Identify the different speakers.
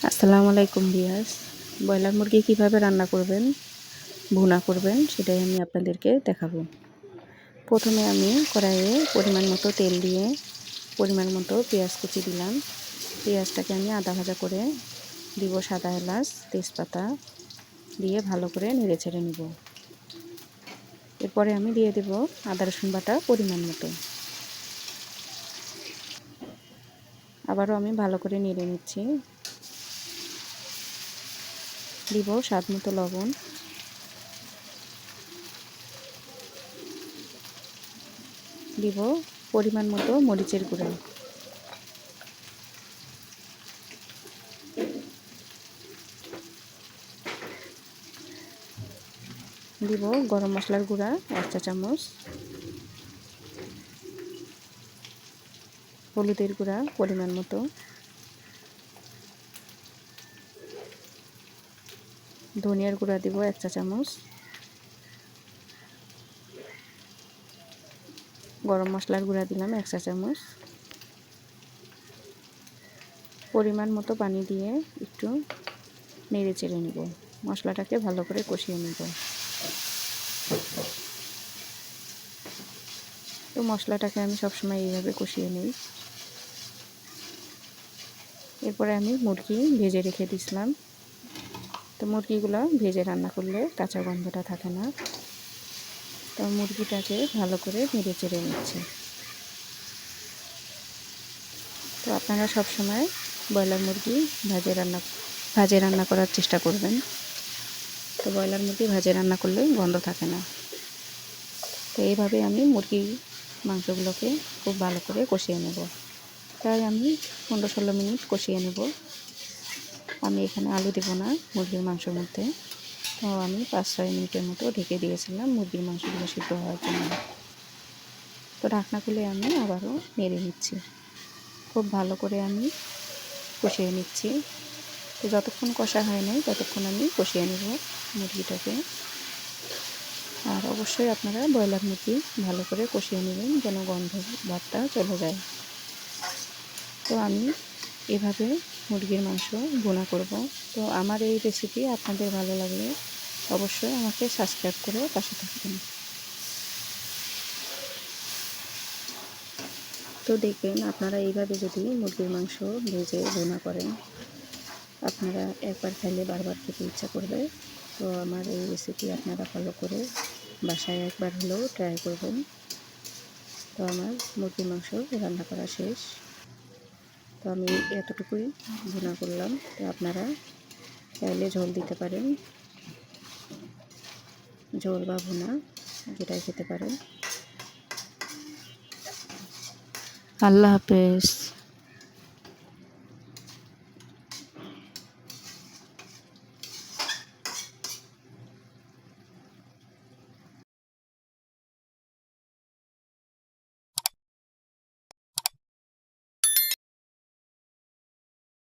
Speaker 1: আসসালামু আলাইকুম viewers. Broiler মুরগি কিভাবে রান্না করবেন, ভুনা করবেন সেটাই আমি আপনাদেরকে দেখাবো। প্রথমে আমি কড়াইয়ে পরিমাণ মতো তেল দিয়ে পরিমাণ মতো পেঁয়াজ কুচি দিলাম। পেঁয়াজটাকে আমি আধা ভাজা করে দিব, সাদা এলাচ তেজপাতা দিয়ে ভালো করে নেড়ে ছেড়ে নেব। এরপরে আমি দিয়ে দেব আদা রসুন বাটা পরিমাণ মতো। আবারও আমি ভালো করে নেড়ে নিচ্ছি। দিব স্বাদ মতো লবণ, দিব পরিমাণ মতো মরিচের গুঁড়া, দিব গরম মশলার গুঁড়া 1 চা চামচ, হলুদের গুঁড়া পরিমাণ মতো, ধনিয়ার গুঁড়া দিব 1 চা চামচ, গরম মশলার গুঁড়া দিলাম 1 চা চামচ। পরিমাণ মতো পানি দিয়ে একটু নেড়ে চেড়ে নেব, মশলাটাকে ভালো করে কষিয়ে নেব। তো মশলাটাকে আমি সবসময় এইভাবে কষিয়ে নিই। এরপরে আমি মুরগি ভেজে রেখে দিয়েছিলাম। তো মুরগিগুলো ভেজে রান্না করলে কাঁচা গন্ধটা থাকে না। তো মুরগিটাকে ভালো করে নেড়ে চেড়ে নিচ্ছি। তো আপনারা সবসময় ব্রয়লার মুরগি ভাজে রান্না করার চেষ্টা করবেন। তো ব্রয়লার মুরগি ভাজে রান্না করলে গন্ধ থাকে না। তো এইভাবে আমি মুরগির মাংসগুলোকে খুব ভালো করে কষিয়ে নেব। তাই আমি 15-16 মিনিট কষিয়ে নেব। আমি এখানে আলু দেব না মুরগির মাংসের মধ্যে। তো আমি 5-6 মিনিটের মতো ঢেকে দিয়েছিলাম মুরগির মাংসগুলো সিদ্ধ হওয়ার জন্য। তো ঢাকনা খুলে আমি আবারও নেড়ে নিচ্ছি। খুব ভালো করে আমি কষিয়ে নিচ্ছি। তো যতক্ষণ কষা হয় নাই ততক্ষণ আমি কষিয়ে নেব মুরগিটাকে। আর অবশ্যই আপনারা ব্রয়লার মুরগি ভালো করে কষিয়ে নেবেন যেন গন্ধ ভাবটা চলে যায়। তো আমি এভাবে মুরগির মাংস ভুনা করব। তো আমার এই রেসিপি আপনাদের ভালো লাগলে অবশ্যই আমাকে সাবস্ক্রাইব করে পাশে থাকবেন। তো দেখবেন আপনারা এইভাবে যদি মুরগির মাংস ভেজে ভুনা করেন, আপনারা একবার খাইলে বারবার খেতে ইচ্ছা করবে। তো আমার এই রেসিপি আপনারা ফলো করে বাসায় একবার হলেও ট্রাই করবেন। তো আমার মুরগির মাংস রান্না করা শেষ। তো আমি এতটুকুই ভুনা করলাম। তো আপনারা চাইলে ঝোল দিতে পারেন, ঝোল বা ভুনা যেটাই খেতে পারেন। আল্লাহ হাফেজ।